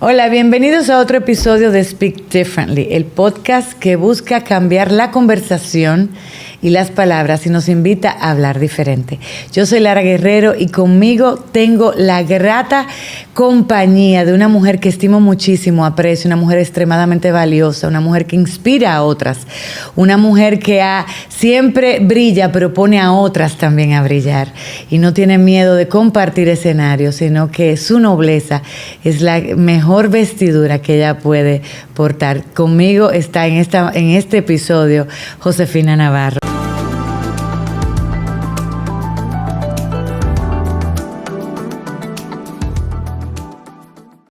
Hola, bienvenidos a otro episodio de Speak Differently, el podcast que busca cambiar la conversación y las palabras y nos invita a hablar diferente. Yo soy Lara Guerrero y conmigo tengo la grata compañía de una mujer que estimo muchísimo, aprecio, una mujer extremadamente valiosa, una mujer que inspira a otras, una mujer que siempre brilla, pero pone a otras también a brillar y no tiene miedo de compartir escenarios, sino que su nobleza es la mejor vestidura que ella puede portar. Conmigo está en este episodio Josefina Navarro.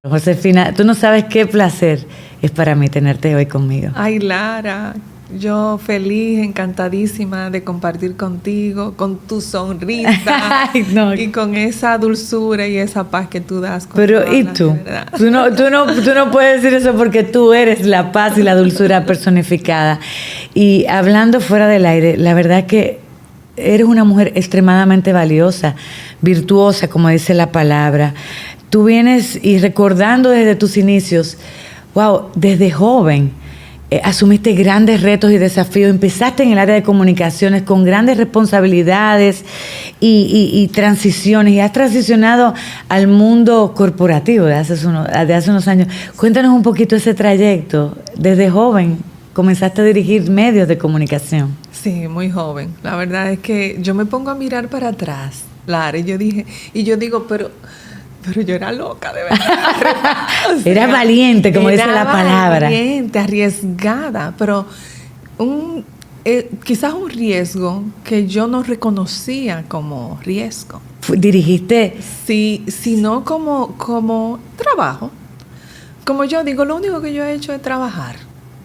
Josefina, tú no sabes qué placer es para mí tenerte hoy conmigo. Ay, Lara, yo feliz, encantadísima de compartir contigo, con tu sonrisa Ay, no. Y con esa dulzura y esa paz que tú das. Pero ¿y tú? Tú no puedes decir eso porque tú eres la paz y la dulzura personificada. Y hablando fuera del aire, la verdad que eres una mujer extremadamente valiosa, virtuosa, como dice la palabra. Tú vienes y recordando desde tus inicios, wow, desde joven, asumiste grandes retos y desafíos, empezaste en el área de comunicaciones con grandes responsabilidades y transiciones, y has transicionado al mundo corporativo de hace unos años. Cuéntanos un poquito ese trayecto. Desde joven comenzaste a dirigir medios de comunicación. Sí, muy joven. La verdad es que yo me pongo a mirar para atrás, Lara, y yo digo, pero yo era loca, de verdad. O sea, era valiente, como dice la palabra. Valiente, arriesgada, pero quizás un riesgo que yo no reconocía como riesgo. ¿Dirigiste? Sí, sino como trabajo. Como yo digo, lo único que yo he hecho es trabajar.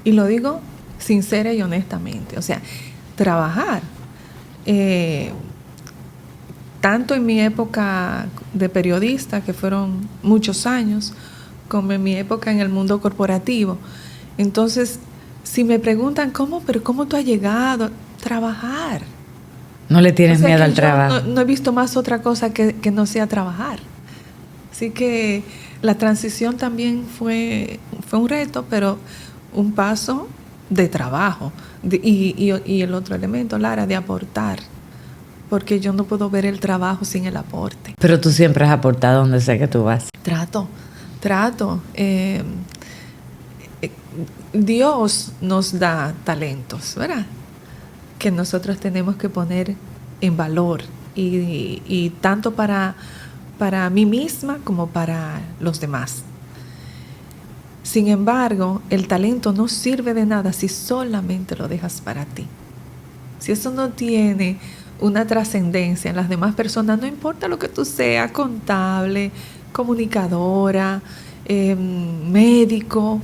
Y lo digo sincera y honestamente. O sea, trabajar. Tanto en mi época de periodista, que fueron muchos años, como en mi época en el mundo corporativo. Entonces, si me preguntan ¿cómo tú has llegado a trabajar? No le tienes miedo al trabajo. No he visto más otra cosa que no sea trabajar. Así que la transición también fue un reto, pero un paso de trabajo. Y el otro elemento, Lara, de aportar. Porque yo no puedo ver el trabajo sin el aporte. Pero tú siempre has aportado donde sea que tú vas. Trato. Dios nos da talentos, ¿verdad? Que nosotros tenemos que poner en valor. Y tanto para mí misma como para los demás. Sin embargo, el talento no sirve de nada si solamente lo dejas para ti. Si eso no tiene una trascendencia en las demás personas, no importa lo que tú seas, contable, comunicadora, médico,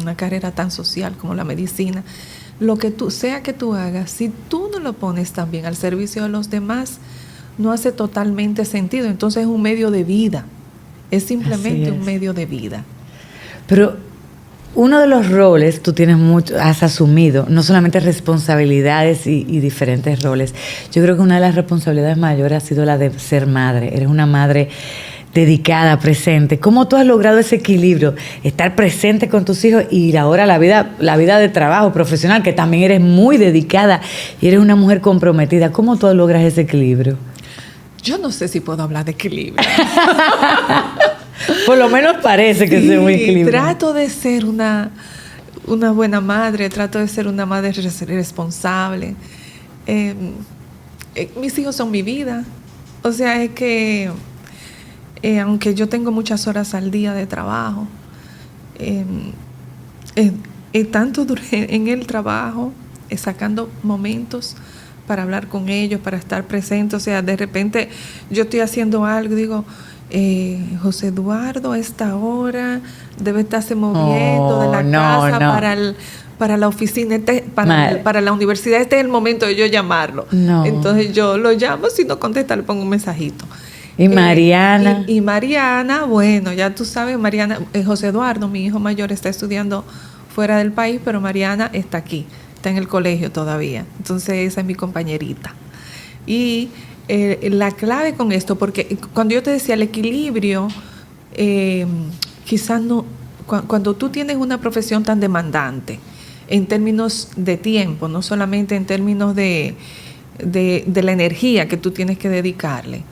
una carrera tan social como la medicina, lo que sea que tú hagas, si tú no lo pones también al servicio de los demás, no hace totalmente sentido. Entonces es un medio de vida, es simplemente un medio de vida. Pero uno de los roles tú has asumido, no solamente responsabilidades y diferentes roles. Yo creo que una de las responsabilidades mayores ha sido la de ser madre. Eres una madre dedicada, presente. ¿Cómo tú has logrado ese equilibrio? Estar presente con tus hijos y ahora la vida de trabajo profesional, que también eres muy dedicada y eres una mujer comprometida. ¿Cómo tú logras ese equilibrio? Yo no sé si puedo hablar de equilibrio. Por lo menos parece que soy muy equilibrada. Trato de ser una buena madre, trato de ser una madre responsable. Mis hijos son mi vida. O sea, es que aunque yo tengo muchas horas al día de trabajo, tanto duré en el trabajo, sacando momentos para hablar con ellos, para estar presente. O sea, de repente yo estoy haciendo algo y digo, José Eduardo a esta hora debe estarse moviendo de la casa para la oficina, para la universidad. Este es el momento de yo llamarlo. Entonces yo lo llamo, si no contesta le pongo un mensajito. Y Mariana. Y Mariana, bueno, ya tú sabes, Mariana, José Eduardo, mi hijo mayor, está estudiando fuera del país, pero Mariana está aquí, está en el colegio todavía. Entonces esa es mi compañerita. Y la clave con esto, porque cuando yo te decía el equilibrio, quizás no, cuando tú tienes una profesión tan demandante, en términos de tiempo, no solamente en términos de la energía que tú tienes que dedicarle,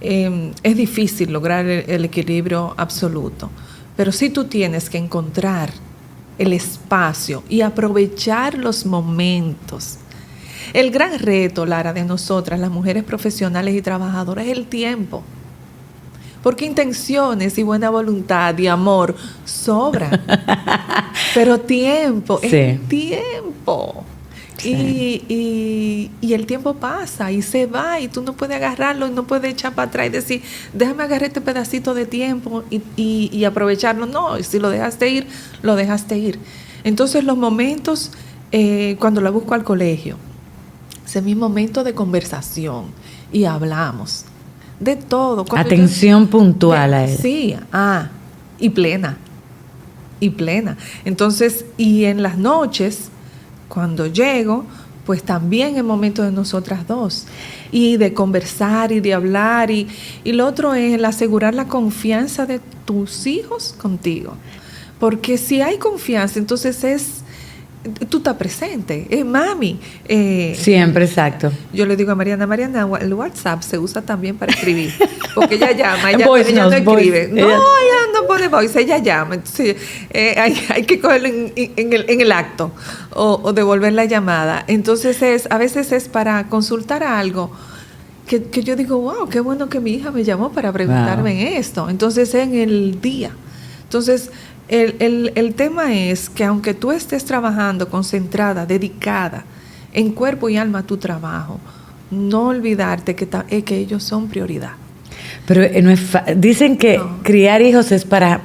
es difícil lograr el equilibrio absoluto. Pero sí tú tienes que encontrar el espacio y aprovechar los momentos. El gran reto, Lara, de nosotras, las mujeres profesionales y trabajadoras, es el tiempo. Porque intenciones y buena voluntad y amor sobran. Pero tiempo, sí. Es tiempo. Sí. Y el tiempo pasa y se va y tú no puedes agarrarlo y no puedes echar para atrás y decir, déjame agarrar este pedacito de tiempo y aprovecharlo. No, si lo dejaste ir, lo dejaste ir. Entonces los momentos, cuando la busco al colegio, ese es mi momento de conversación y hablamos de todo. Cuando atención puntual a él. Sí, y plena. Entonces, y en las noches, cuando llego, pues también es momento de nosotras dos. Y de conversar y de hablar. Y lo otro es el asegurar la confianza de tus hijos contigo. Porque si hay confianza, entonces tú estás presente, mami. Siempre, exacto. Yo le digo a Mariana, el WhatsApp se usa también para escribir, porque ella llama, ella no escribe. No, ella no pone voice, ella llama. Entonces, hay que cogerlo en el acto o devolver la llamada. Entonces, a veces es para consultar algo que yo digo, wow, qué bueno que mi hija me llamó para preguntarme esto. Entonces, en el día. Entonces, el tema es que aunque tú estés trabajando concentrada, dedicada, en cuerpo y alma a tu trabajo, no olvidarte que ellos son prioridad. Pero dicen que criar hijos es para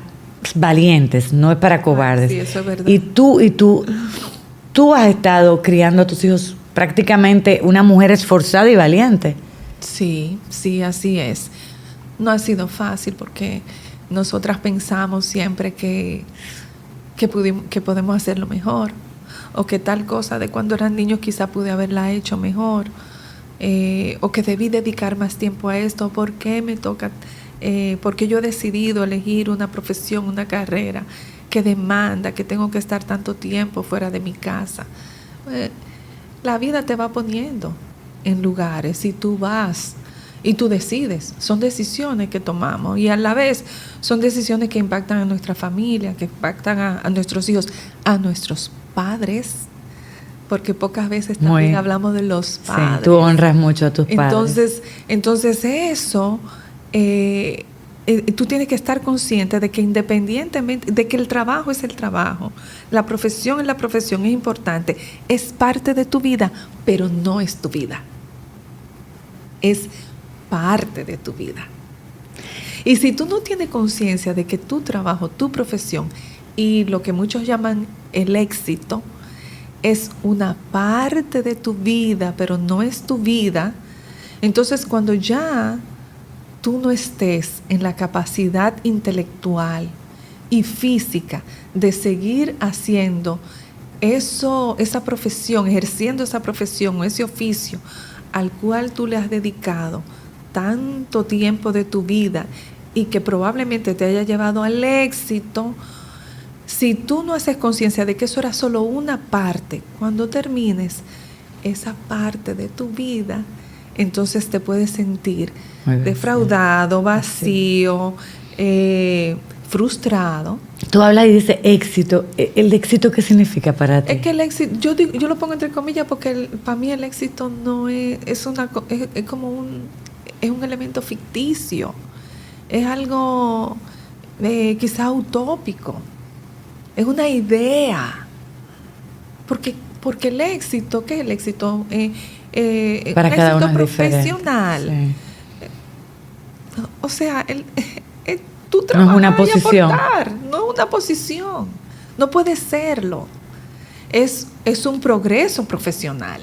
valientes, no es para cobardes. Sí, eso es verdad. Y tú has estado criando a tus hijos prácticamente una mujer esforzada y valiente. Sí, así es. No ha sido fácil porque nosotras pensamos siempre que podemos hacerlo mejor, o que tal cosa de cuando eran niños quizá pude haberla hecho mejor, o que debí dedicar más tiempo a esto, porque me toca, porque yo he decidido elegir una profesión, una carrera que demanda, que tengo que estar tanto tiempo fuera de mi casa. La vida te va poniendo en lugares y tú vas y tú decides. Son decisiones que tomamos y a la vez son decisiones que impactan a nuestra familia, que impactan a nuestros hijos, a nuestros padres, porque pocas veces también hablamos de los padres. Sí, tú honras mucho a tus padres. Entonces eso, tú tienes que estar consciente de que independientemente, de que el trabajo es el trabajo, la profesión es la profesión, es importante, es parte de tu vida, pero no es tu vida. Es parte de tu vida. Y si tú no tienes conciencia de que tu trabajo, tu profesión y lo que muchos llaman el éxito es una parte de tu vida, pero no es tu vida, entonces cuando ya tú no estés en la capacidad intelectual y física de seguir haciendo esa profesión, ejerciendo esa profesión o ese oficio al cual tú le has dedicado tanto tiempo de tu vida y que probablemente te haya llevado al éxito, si tú no haces conciencia de que eso era solo una parte, cuando termines esa parte de tu vida, entonces te puedes sentir defraudado, vacío, frustrado. Tú hablas y dices éxito. ¿El éxito qué significa para ti? Es que el éxito, yo lo pongo entre comillas porque para mí el éxito no es un elemento ficticio, es algo quizá utópico, es una idea, porque el éxito, ¿qué es el éxito? Para cada éxito uno profesional. Sí. O sea, tu trabajo no es una posición. No es una posición, no puede serlo. Es un progreso profesional,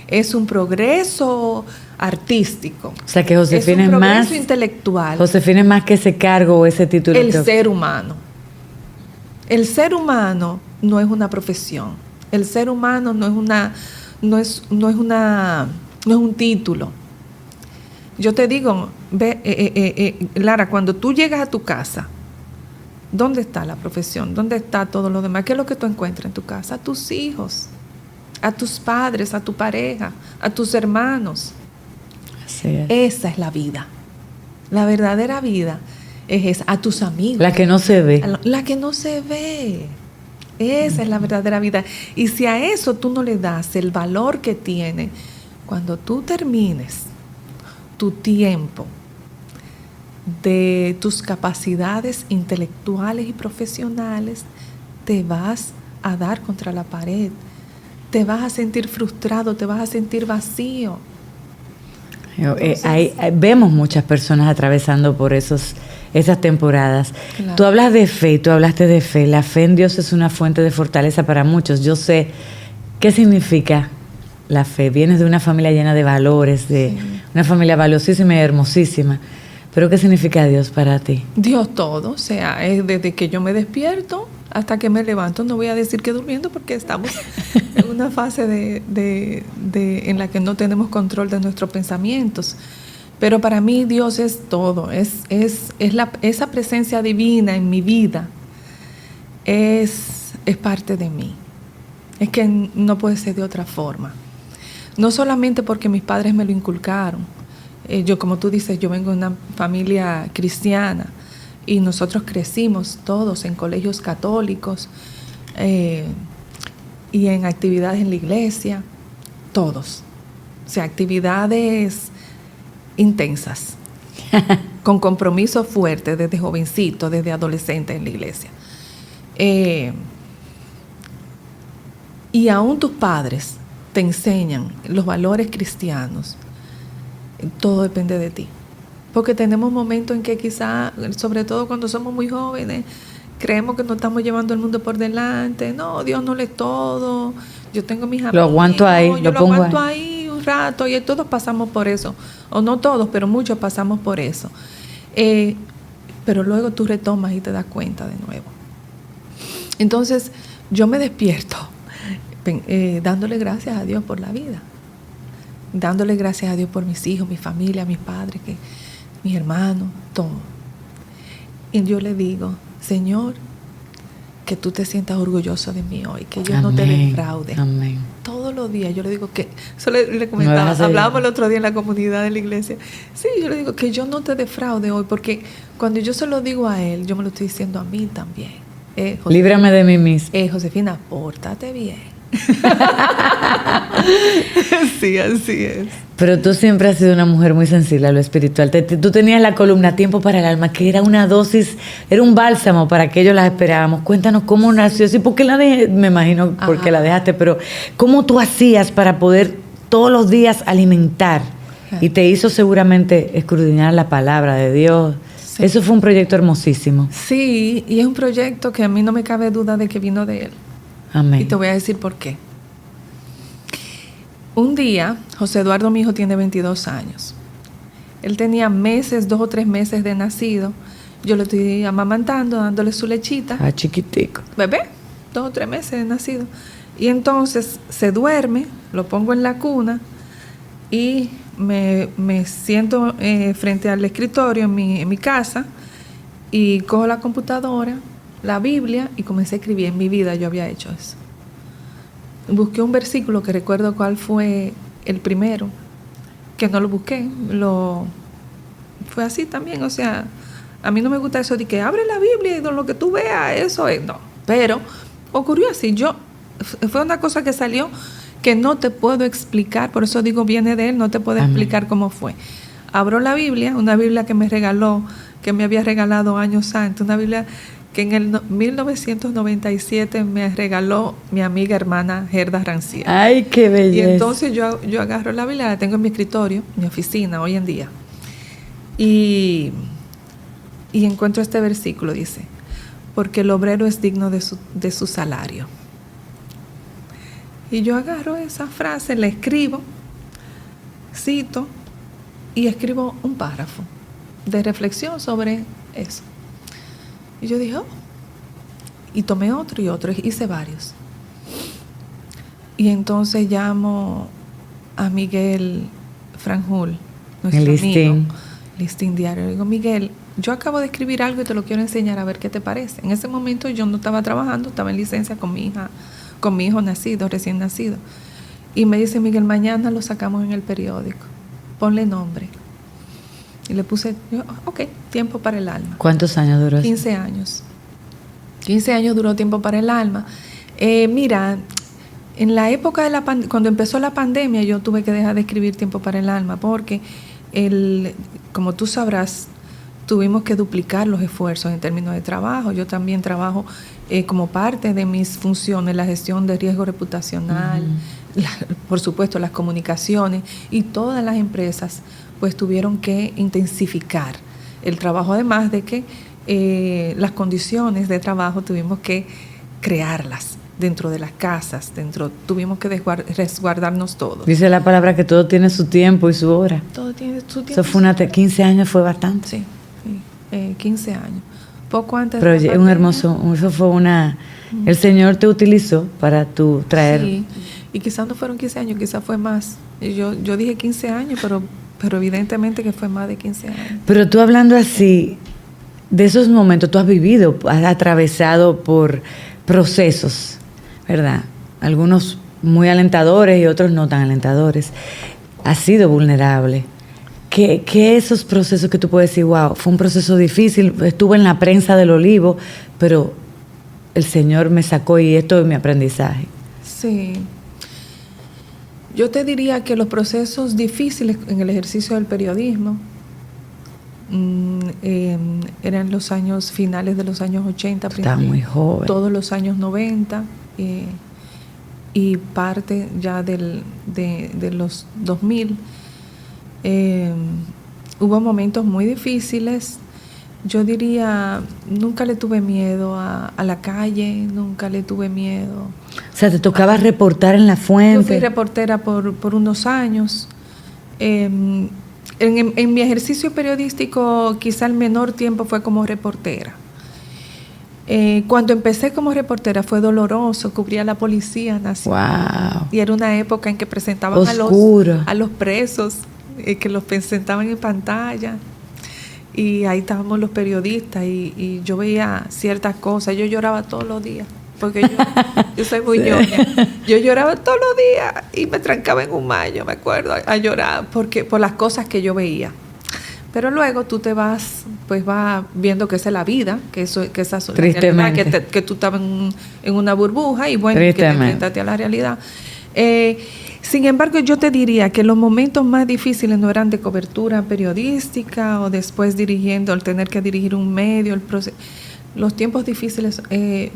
es un progreso artístico. O sea que Josefina es un progreso más intelectual. Josefina es más que ese cargo o ese título. El ser humano. El ser humano no es una profesión. El ser humano no es un título. Yo te digo, Lara, cuando tú llegas a tu casa, ¿Dónde está la profesión? ¿Dónde está todo lo demás? ¿Qué es lo que tú encuentras en tu casa? A tus hijos, a tus padres, a tu pareja, a tus hermanos. Así es. Esa es la vida. La verdadera vida es esa, a tus amigos. La que no se ve. La que no se ve. Esa es la verdadera vida. Y si a eso tú no le das el valor que tiene, cuando tú termines tu tiempo de tus capacidades intelectuales y profesionales, te vas a dar contra la pared, te vas a sentir frustrado, te vas a sentir vacío. Vemos muchas personas atravesando por esas temporadas. Claro. Tú hablas de fe, tú hablaste de fe. La fe en Dios es una fuente de fortaleza para muchos. Yo sé qué significa la fe. Vienes de una familia llena de valores, de una familia valiosísima y hermosísima. Pero ¿qué significa Dios para ti? Dios todo, o sea, es desde que yo me despierto hasta que me levanto. No voy a decir que durmiendo porque estamos en una fase en la que no tenemos control de nuestros pensamientos. Pero para mí Dios es todo, esa presencia divina en mi vida es parte de mí. Es que no puede ser de otra forma. No solamente porque mis padres me lo inculcaron. Yo, como tú dices, yo vengo de una familia cristiana y nosotros crecimos todos en colegios católicos y en actividades en la iglesia, todos. O sea, actividades intensas, con compromiso fuerte desde jovencito, desde adolescente en la iglesia. Y aún tus padres te enseñan los valores cristianos. Todo depende de ti. Porque tenemos momentos en que quizá, sobre todo cuando somos muy jóvenes, creemos que nos estamos llevando el mundo por delante. No, Dios no le es todo. Yo tengo mis amigos. Lo aguanto ahí, yo lo aguanto ahí un rato. Y todos pasamos por eso. O no todos, pero muchos pasamos por eso. Pero luego tú retomas y te das cuenta de nuevo. Entonces, yo me despierto dándole gracias a Dios por la vida. Dándole gracias a Dios por mis hijos, mi familia, mis padres, mis hermanos, todo. Y yo le digo, Señor, que tú te sientas orgulloso de mí hoy, que yo no te defraude. Amén. Todos los días yo le digo que, eso le comentaba, hablábamos el otro día en la comunidad de la iglesia. Sí, yo le digo que yo no te defraude hoy, porque cuando yo se lo digo a él, yo me lo estoy diciendo a mí también. Líbrame de mí mismo. Josefina, pórtate bien. Sí, así es. Pero tú siempre has sido una mujer muy sensible a lo espiritual. Tú tenías la columna Tiempo para el Alma, que era una dosis, era un bálsamo para que ellos las esperábamos. Cuéntanos cómo nació, sí, ¿por qué la dejé? Me imagino porque la dejaste, pero ¿cómo tú hacías para poder todos los días alimentar? Y te hizo seguramente escudriñar la palabra de Dios. Sí. Eso fue un proyecto hermosísimo. Sí, y es un proyecto que a mí no me cabe duda de que vino de él. Amén. Y te voy a decir por qué. Un día, José Eduardo, mi hijo, tiene 22 años. Él tenía 2 o 3 meses de nacido. Yo lo estoy amamantando, dándole su lechita. Ah, chiquitico. Bebé, 2 o 3 meses de nacido. Y entonces se duerme, lo pongo en la cuna y me siento frente al escritorio en mi casa y cojo la computadora, la Biblia, y comencé a escribir. En mi vida yo había hecho eso. Busqué un versículo que recuerdo cuál fue el primero, que no lo busqué, fue así también. O sea, a mí no me gusta eso de que abre la Biblia y lo que tú veas, eso es, no. Pero ocurrió así, fue una cosa que salió que no te puedo explicar, por eso digo viene de él, no te puedo explicar cómo fue. Abro la Biblia, una Biblia que me había regalado años antes, una Biblia que en el 1997 me regaló mi amiga hermana Gerda Rancière. ¡Ay, qué belleza! Y entonces yo agarro la Biblia, la tengo en mi escritorio, en mi oficina hoy en día. Y encuentro este versículo, dice, porque el obrero es digno de su salario. Y yo agarro esa frase, la escribo, cito, y escribo un párrafo de reflexión sobre eso. Y yo dije, y tomé otro y otro, hice varios. Y entonces llamo a Miguel Franjul, nuestro amigo, listín diario. Le digo, Miguel, yo acabo de escribir algo y te lo quiero enseñar a ver qué te parece. En ese momento yo no estaba trabajando, estaba en licencia con mi hijo nacido, recién nacido. Y me dice, Miguel, mañana lo sacamos en el periódico. Ponle nombre. Y le puse, ok, Tiempo para el Alma. ¿Cuántos años duró eso? 15 años. 15 años duró Tiempo para el Alma. Mira, en la época de cuando empezó la pandemia, yo tuve que dejar de escribir Tiempo para el Alma porque, como tú sabrás, tuvimos que duplicar los esfuerzos en términos de trabajo. Yo también trabajo como parte de mis funciones, la gestión de riesgo reputacional, por supuesto las comunicaciones, y todas las empresas pues tuvieron que intensificar el trabajo, además de que las condiciones de trabajo tuvimos que crearlas dentro de las casas, tuvimos que resguardarnos todos. Dice la palabra que todo tiene su tiempo y su hora. Todo tiene su tiempo. Eso fue 15 años fue bastante. Sí, 15 años. Poco antes pero de la un pandemia. hermoso, eso fue el Señor te utilizó para tú traer. Sí, y quizás no fueron 15 años, quizás fue más. Yo dije 15 años, pero evidentemente que fue más de 15 años. Pero tú hablando así, de esos momentos, tú has vivido, has atravesado por procesos, ¿verdad? Algunos muy alentadores y otros no tan alentadores. Has sido vulnerable. ¿Qué esos procesos que tú puedes decir, wow, fue un proceso difícil, estuve en la prensa del olivo, pero el Señor me sacó y esto es mi aprendizaje? Sí. Yo te diría que los procesos difíciles en el ejercicio del periodismo eran los años finales de los años 80, Estaba muy joven. todos los años 90 y parte ya de los 2000. Hubo momentos muy difíciles. Yo diría, nunca le tuve miedo a la calle, nunca le tuve miedo. O sea, te tocaba reportar en La Fuente. Yo fui reportera por unos años. En mi ejercicio periodístico, quizá el menor tiempo fue como reportera. Cuando empecé como reportera fue doloroso, cubría a la Policía Nacional. Wow. Y era una época en que presentaban a los presos, que los presentaban en pantalla. Y ahí estábamos los periodistas y yo veía ciertas cosas. Yo lloraba todos los días, porque yo soy muy ñoña. Yo lloraba todos los días y me trancaba en un baño, me acuerdo, a llorar por las cosas que yo veía. Pero luego tú te vas viendo que esa es la vida, que esa es la realidad, que tú estabas en una burbuja y bueno, que te enfrentaste a la realidad. Sin embargo, yo te diría que los momentos más difíciles no eran de cobertura periodística o después al tener que dirigir un medio, el proceso. Los tiempos difíciles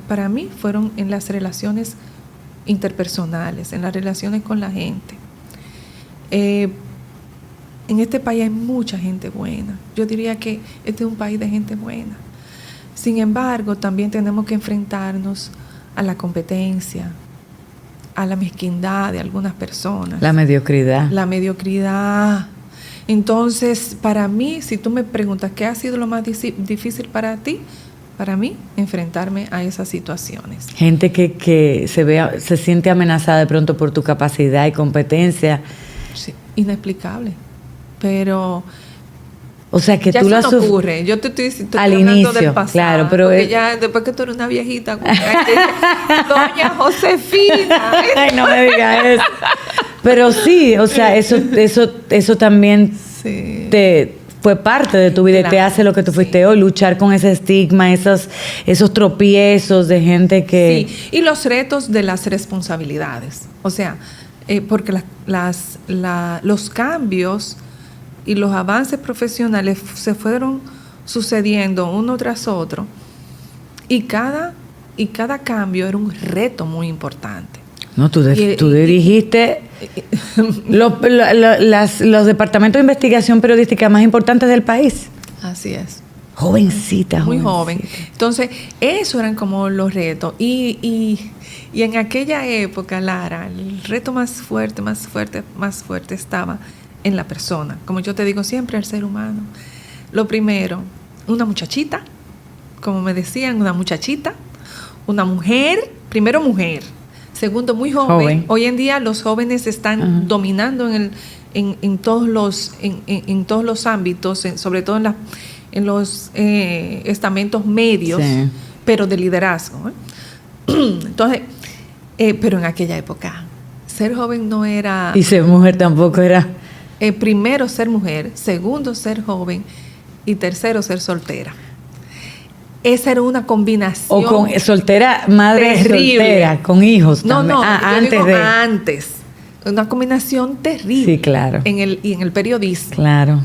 para mí fueron en las relaciones interpersonales, en las relaciones con la gente. En este país hay mucha gente buena. Yo diría que este es un país de gente buena. Sin embargo, también tenemos que enfrentarnos a la competencia, a la mezquindad de algunas personas. La mediocridad. La mediocridad. Entonces, para mí, si tú me preguntas qué ha sido lo más difícil para ti, para mí, enfrentarme a esas situaciones. Gente que se siente amenazada de pronto por tu capacidad y competencia. Sí, inexplicable. Pero o sea que ya tú eso lo no ocurre. Yo te estoy al hablando inicio, del pasado, claro, pero ya después que tú eres una viejita, doña Josefina. Ay, no me digas eso. Pero sí, o sea, eso también sí. te fue parte de tu vida, claro, y te hace lo que tú fuiste hoy, luchar con ese estigma, esos tropiezos de gente que... Sí, y los retos de las responsabilidades. O sea, porque los cambios y los avances profesionales se fueron sucediendo uno tras otro, y cada cambio era un reto muy importante. No, tú dirigiste los departamentos de investigación periodística más importantes del país. Así es. Jovencita. Muy joven. Entonces, eso eran como los retos. Y en aquella época, Lara, el reto más fuerte estaba en la persona. Como yo te digo siempre, el ser humano. Lo primero, una muchachita, como me decían, una muchachita, una mujer, primero mujer, segundo muy joven. Hoy en día los jóvenes están dominando en en todos los ámbitos, sobre todo en los estamentos medios, sí, pero de liderazgo. Entonces, pero en aquella época, ser joven no era... Y ser mujer tampoco era... primero, ser mujer. Segundo, ser joven. Y tercero, ser soltera. Esa era una combinación. O con soltera, madre terrible. Soltera, con hijos también. Antes. Una combinación terrible. Sí, claro. En el periodismo. Claro.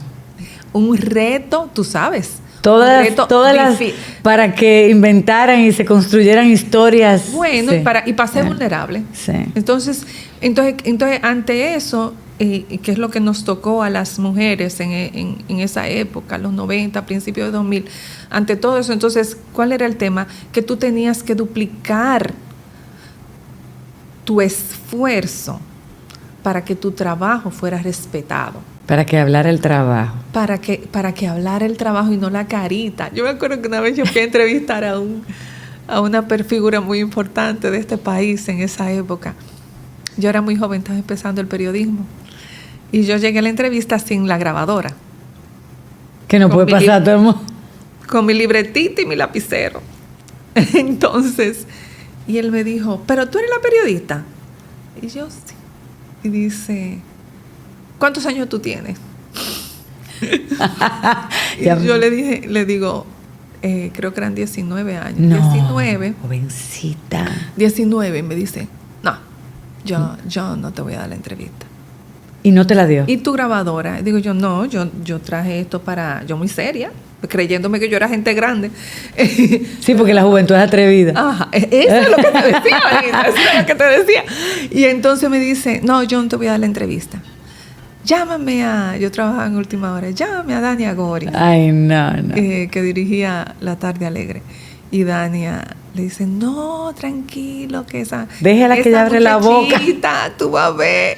Un reto, tú sabes. Todas las para que inventaran y se construyeran historias. Bueno, sí, y para ser vulnerable. Sí. Entonces, ante eso, que es lo que nos tocó a las mujeres en esa época, los 90, principios de 2000, ante todo eso, entonces, ¿cuál era el tema? Que tú tenías que duplicar tu esfuerzo para que tu trabajo fuera respetado. Para que hablara el trabajo. Para que hablara el trabajo y no la carita. Yo me acuerdo que una vez yo fui a entrevistar a una figura muy importante de este país en esa época. Yo era muy joven, estaba empezando el periodismo. Y yo llegué a la entrevista sin la grabadora. Que no puede pasar a todo el mundo. Con mi libretita y mi lapicero. Entonces, y él me dijo, ¿pero tú eres la periodista? Y yo, sí. Y dice... ¿Cuántos años tú tienes? Y yo le digo, creo que eran 19 años. No, 19. Jovencita. 19. Y me dice, no, yo no te voy a dar la entrevista. ¿Y no te la dio? ¿Y tu grabadora? Digo yo, no, yo traje esto yo muy seria, creyéndome que yo era gente grande. Sí, porque la juventud es atrevida. Ajá, eso es lo que te decía, Vanita, eso es lo que te decía. Y entonces me dice, no, yo no te voy a dar la entrevista. Yo trabajaba en Última Hora, llámame a Dania Gori. Ay, no. Que dirigía La Tarde Alegre. Y Dania le dice, no, tranquilo, que déjala que ella abre la boca. Tú vas a ver.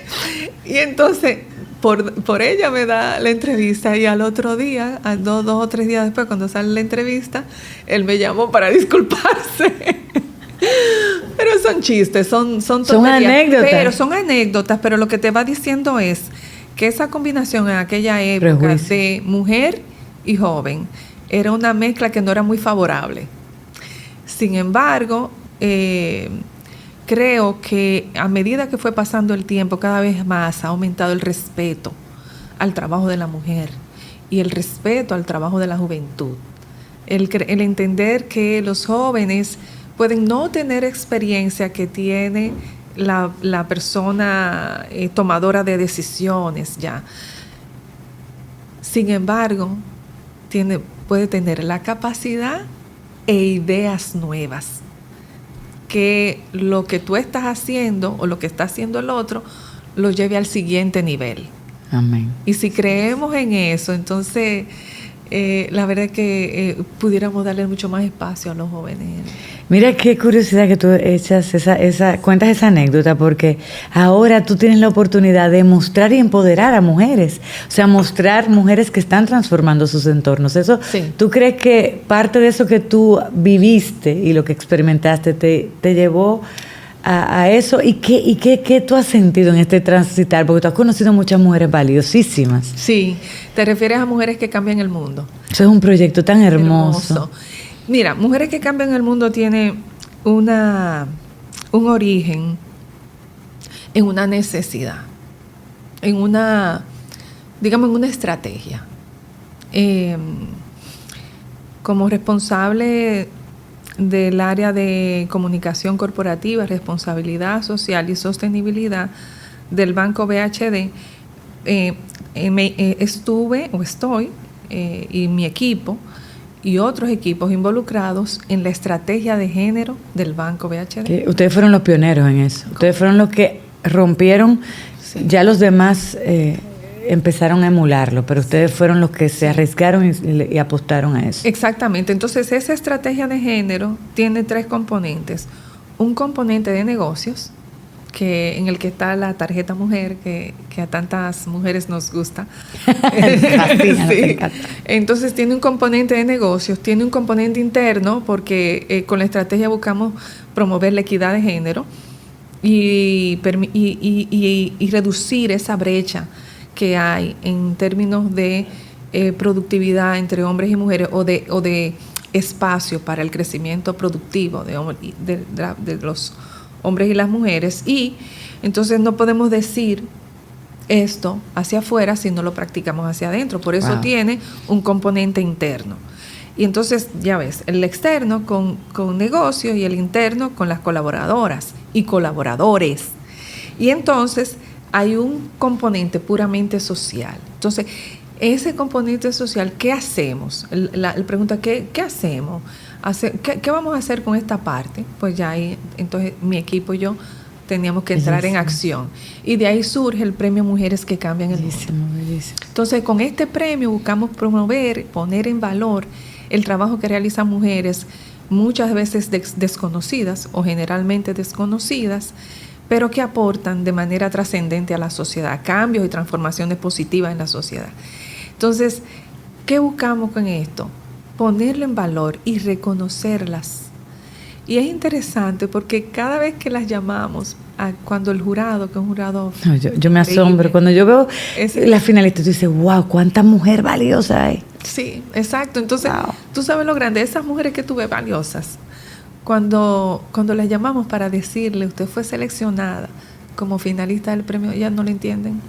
Y entonces, por ella me da la entrevista, y al otro día, dos o tres días después, cuando sale la entrevista, él me llamó para disculparse. Pero son chistes, son anécdotas. Pero son anécdotas, pero lo que te va diciendo es que esa combinación en aquella época de mujer y joven era una mezcla que no era muy favorable. Sin embargo, creo que a medida que fue pasando el tiempo, cada vez más ha aumentado el respeto al trabajo de la mujer y el respeto al trabajo de la juventud. El entender que los jóvenes pueden no tener experiencia que tiene la persona tomadora de decisiones ya. Sin embargo, puede tener la capacidad e ideas nuevas, que lo que tú estás haciendo o lo que está haciendo el otro lo lleve al siguiente nivel. Amén. Y si creemos en eso, entonces la verdad es que pudiéramos darle mucho más espacio a los jóvenes. Mira qué curiosidad que tú cuentas esa anécdota, porque ahora tú tienes la oportunidad de mostrar y empoderar a mujeres, o sea, mostrar mujeres que están transformando sus entornos. Eso, sí. ¿Tú crees que parte de eso que tú viviste y lo que experimentaste te llevó a eso? ¿Y qué tú has sentido en este transitar? Porque tú has conocido muchas mujeres valiosísimas. Sí, te refieres a mujeres que cambian el mundo. Eso es un proyecto tan hermoso. Mira, Mujeres que Cambian el Mundo tiene un origen en una necesidad, en una estrategia. Como responsable del área de comunicación corporativa, responsabilidad social y sostenibilidad del Banco BHD, estoy y mi equipo y otros equipos involucrados en la estrategia de género del Banco BHD. Ustedes fueron los pioneros en eso. Ustedes fueron los que rompieron, sí. Ya los demás empezaron a emularlo, pero ustedes fueron los que se arriesgaron y apostaron a eso. Exactamente. Entonces, esa estrategia de género tiene 3 componentes. Un componente de negocios, en el que está la tarjeta mujer, que a tantas mujeres nos gusta. Sí. Entonces tiene un componente de negocios, tiene un componente interno, porque con la estrategia buscamos promover la equidad de género y reducir esa brecha que hay en términos de productividad entre hombres y mujeres o de espacio para el crecimiento productivo de los hombres y las mujeres, y entonces no podemos decir esto hacia afuera si no lo practicamos hacia adentro. Por eso tiene un componente interno. Y entonces, ya ves, el externo con negocio y el interno con las colaboradoras y colaboradores. Y entonces hay un componente puramente social. Entonces, ese componente social, ¿qué hacemos? Él pregunta, ¿qué hacemos? ¿Qué vamos a hacer con esta parte? Pues ya ahí, entonces mi equipo y yo teníamos que entrar en acción. Y de ahí surge el premio Mujeres que Cambian el Mundo. Bellísimo. Entonces, con este premio buscamos promover, poner en valor el trabajo que realizan mujeres, muchas veces desconocidas o generalmente desconocidas, pero que aportan de manera trascendente a la sociedad, cambios y transformaciones positivas en la sociedad. Entonces, ¿qué buscamos con esto? Ponerlo en valor y reconocerlas. Y es interesante porque cada vez que las llamamos, cuando el jurado, que es un jurado... No, yo me asombro. Cuando yo veo las finalistas, tú dices, wow, cuánta mujer valiosa hay. Sí, exacto. Entonces, tú sabes lo grande, esas mujeres que tú ves valiosas, cuando las llamamos para decirle, usted fue seleccionada como finalista del premio, ellas no lo entienden.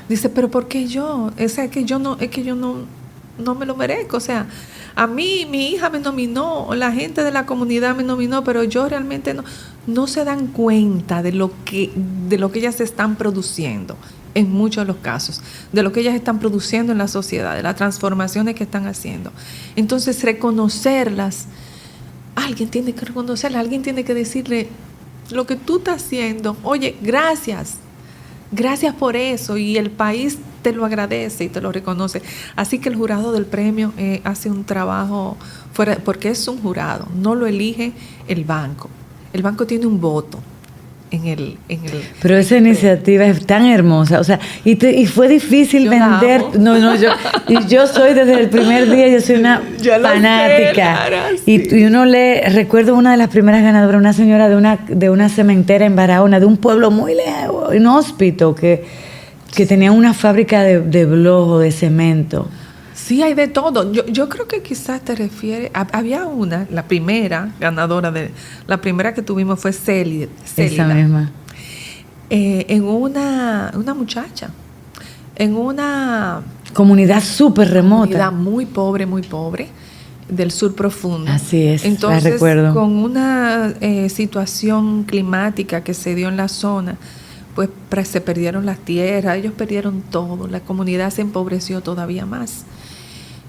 Dice, pero ¿por qué yo? Es que yo no me lo merezco. O sea, a mí, mi hija me nominó, la gente de la comunidad me nominó, pero yo realmente no se dan cuenta de lo que ellas están produciendo, en muchos de los casos, de lo que ellas están produciendo en la sociedad, de las transformaciones que están haciendo. Entonces, reconocerlas, alguien tiene que reconocerlas, alguien tiene que decirle lo que tú estás haciendo, oye, gracias por eso, y el país te lo agradece y te lo reconoce. Así que el jurado del premio hace un trabajo fuera, porque es un jurado, no lo elige el banco. El banco tiene un voto en el pero esa iniciativa es tan hermosa, o sea, y fue difícil vender. Yo soy desde el primer día, yo soy una fanática. Sé, Lara, sí. Y uno recuerdo una de las primeras ganadoras, una señora de una cementera en Barahona, de un pueblo muy lejos, inhóspito, que tenía una fábrica de blojo, de cemento. Sí, hay de todo. Yo creo que quizás te refieres... Había la primera ganadora, la primera que tuvimos fue Célida. Esa misma. En una muchacha, en una... comunidad súper remota. Comunidad muy pobre, del sur profundo. Así es, entonces, la recuerdo. Con una situación climática que se dio en la zona, pues se perdieron las tierras, ellos perdieron todo, la comunidad se empobreció todavía más.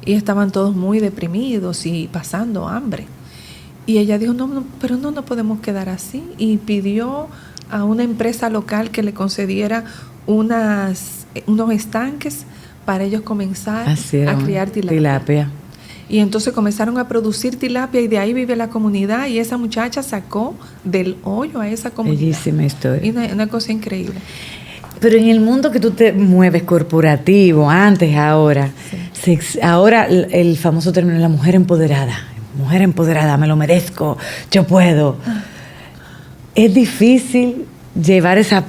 Y estaban todos muy deprimidos y pasando hambre. Y ella dijo, pero no podemos quedar así. Y pidió a una empresa local que le concediera unos estanques para ellos comenzar a criar tilapia. Y entonces comenzaron a producir tilapia y de ahí vive la comunidad, y esa muchacha sacó del hoyo a esa comunidad. Bellísima historia. Y una cosa increíble. Pero en el mundo que tú te mueves corporativo, antes, ahora, ahora el famoso término, la mujer empoderada, me lo merezco, yo puedo. Es difícil llevar esa...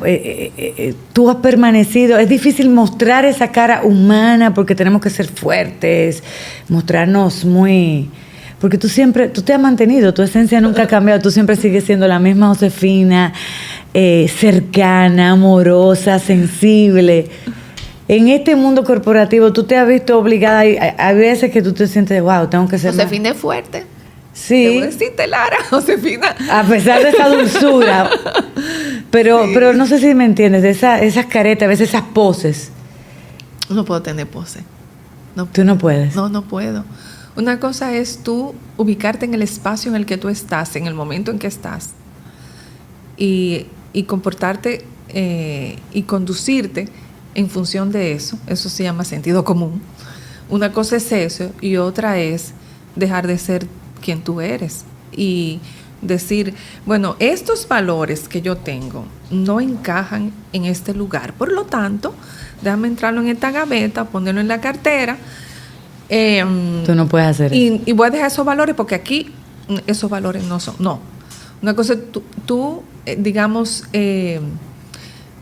tú has permanecido, es difícil mostrar esa cara humana porque tenemos que ser fuertes, mostrarnos muy... Porque tú te has mantenido, tu esencia nunca ha cambiado, tú siempre sigues siendo la misma Josefina, cercana, amorosa, sensible. En este mundo corporativo, tú te has visto obligada, hay veces que tú te sientes, wow, tengo que ser Josefina es fuerte. Sí. Debo decirte, Lara, Josefina. A pesar de esa dulzura. Pero no sé si me entiendes, de esas caretas, a veces esas poses. No puedo tener pose. Tú no puedes. No puedo. Una cosa es tú ubicarte en el espacio en el que tú estás, en el momento en que estás, y comportarte y conducirte en función de eso. Eso se llama sentido común. Una cosa es eso y otra es dejar de ser quien tú eres y decir, bueno, estos valores que yo tengo no encajan en este lugar, por lo tanto, déjame entrarlo en esta gaveta, ponerlo en la cartera. Tú no puedes hacer eso. Y voy a dejar esos valores porque aquí esos valores no son. No. Una cosa, tú digamos,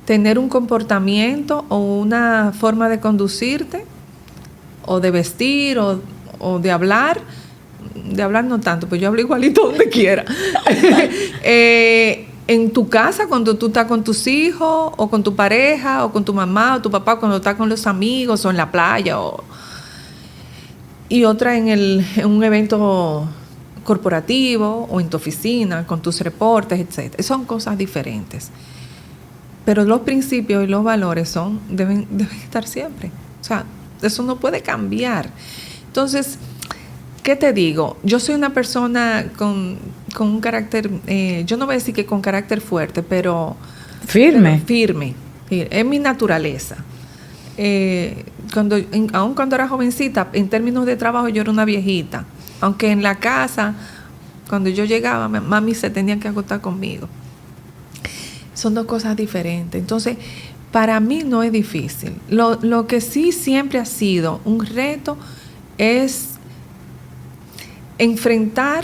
tener un comportamiento o una forma de conducirte, o de vestir, o de hablar no tanto, pues yo hablo igualito donde quiera. En tu casa, cuando tú estás con tus hijos, o con tu pareja, o con tu mamá, o tu papá, cuando estás con los amigos, o en la playa, y otra en un evento corporativo, o en tu oficina, con tus reportes, etc. Son cosas diferentes. Pero los principios y los valores deben estar siempre. O sea, eso no puede cambiar. Entonces, ¿qué te digo? Yo soy una persona con un carácter, yo no voy a decir que con carácter fuerte, pero firme. Es mi naturaleza. Aun cuando era jovencita, en términos de trabajo yo era una viejita. Aunque en la casa, cuando yo llegaba, mami se tenía que acostar conmigo. Son dos cosas diferentes. Entonces, para mí no es difícil. Lo que sí siempre ha sido un reto es enfrentar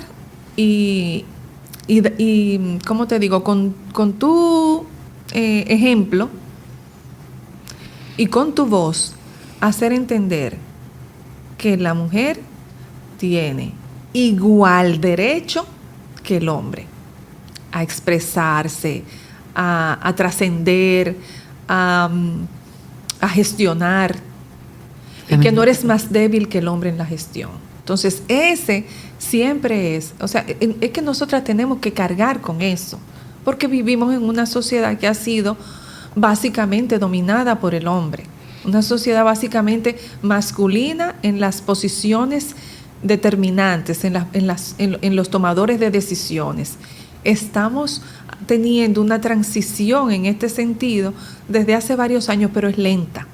y ¿cómo te digo? Con tu ejemplo y con tu voz, hacer entender que la mujer tiene igual derecho que el hombre a expresarse, a trascender, a gestionar, y que no eres más débil que el hombre en la gestión. Entonces, ese siempre es que nosotras tenemos que cargar con eso, porque vivimos en una sociedad que ha sido básicamente dominada por el hombre, una sociedad básicamente masculina en las posiciones determinantes, en los tomadores de decisiones. Estamos teniendo una transición en este sentido desde hace varios años, pero es lenta.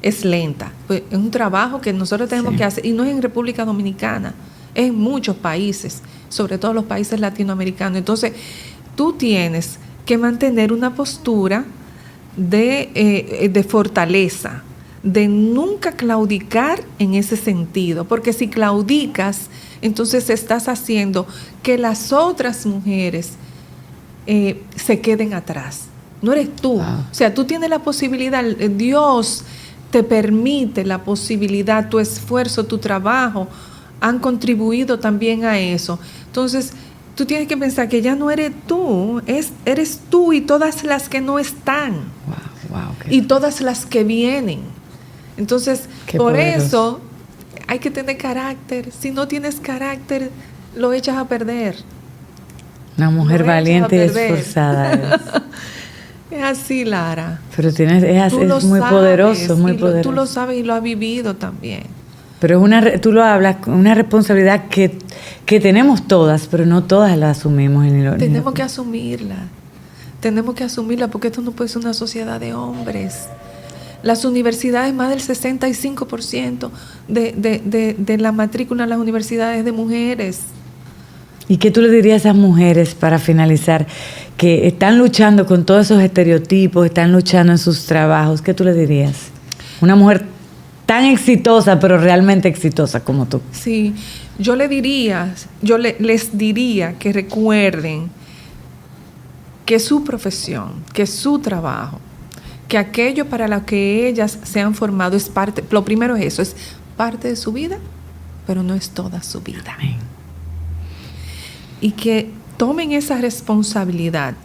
Es lenta. Pues es un trabajo que nosotros tenemos que hacer, y no es en República Dominicana, es en muchos países, sobre todo los países latinoamericanos. Entonces, tú tienes que mantener una postura de fortaleza, de nunca claudicar en ese sentido, porque si claudicas, entonces estás haciendo que las otras mujeres se queden atrás. No eres tú. O sea, tú tienes la posibilidad, Dios te permite la posibilidad, tu esfuerzo, tu trabajo han contribuido también a eso. Entonces, tú tienes que pensar que ya no eres tú, eres tú y todas las que no están. Y todas las que vienen. Entonces, por eso hay que tener carácter. Si no tienes carácter, lo echas a perder. Una mujer valiente y esforzada. Es así, Lara. Pero es muy poderoso, muy poderoso. Tú lo sabes y lo has vivido también. Pero tú lo hablas con una responsabilidad que tenemos todas, pero no todas la asumimos. Tenemos que asumirla. Tenemos que asumirla porque esto no puede ser una sociedad de hombres. Las universidades, más del 65% de la matrícula en las universidades de mujeres. ¿Y qué tú le dirías a esas mujeres, para finalizar, que están luchando con todos esos estereotipos, están luchando en sus trabajos? ¿Qué tú le dirías? Una mujer tan exitosa, pero realmente exitosa como tú. Sí, yo les diría que recuerden que su profesión, que su trabajo, que aquello para lo que ellas se han formado es parte, lo primero es eso, es parte de su vida, pero no es toda su vida. Amén. Y que tomen esa responsabilidad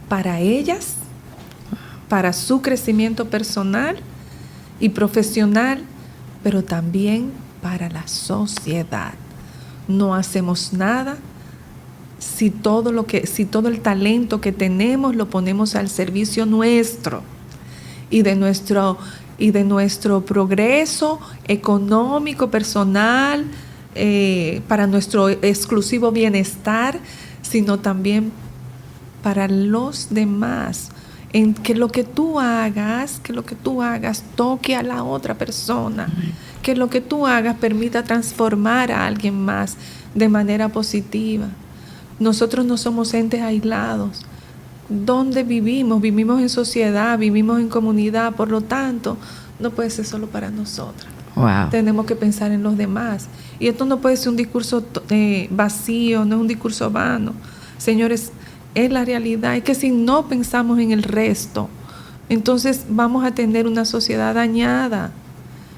para ellas, para su crecimiento personal y profesional, pero también para la sociedad. No hacemos nada si todo el talento que tenemos lo ponemos al servicio nuestro y de nuestro progreso económico, personal, para nuestro exclusivo bienestar, sino también para los demás. En que lo que tú hagas toque a la otra persona. Que lo que tú hagas permita transformar a alguien más de manera positiva. Nosotros no somos entes aislados. ¿Dónde vivimos? Vivimos en sociedad, vivimos en comunidad, por lo tanto, no puede ser solo para nosotras. Wow. Tenemos que pensar en los demás. Y esto no puede ser un discurso vacío, no es un discurso vano. Señores, es la realidad. Es que si no pensamos en el resto, entonces vamos a tener una sociedad dañada.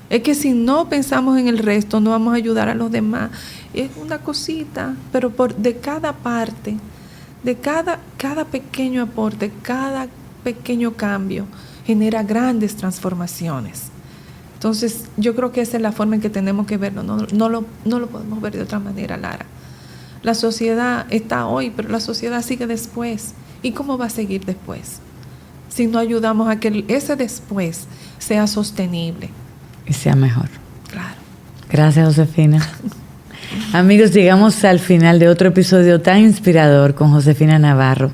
Es que si no pensamos en el resto, no vamos a ayudar a los demás. Es una cosita, pero de cada parte, de cada pequeño aporte, cada pequeño cambio, genera grandes transformaciones. Entonces, yo creo que esa es la forma en que tenemos que verlo. No lo podemos ver de otra manera, Lara. La sociedad está hoy, pero la sociedad sigue después. ¿Y cómo va a seguir después? Si no ayudamos a que ese después sea sostenible. Y sea mejor. Claro. Gracias, Josefina. Amigos, llegamos al final de otro episodio tan inspirador con Josefina Navarro,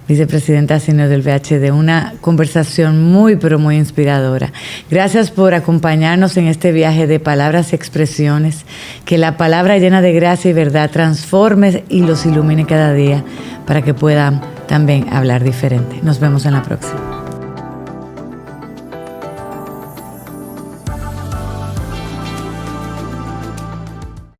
vicepresidenta senior del VHD, una conversación muy, pero muy inspiradora. Gracias por acompañarnos en este viaje de palabras y expresiones, que la palabra llena de gracia y verdad transforme y los ilumine cada día para que puedan también hablar diferente. Nos vemos en la próxima.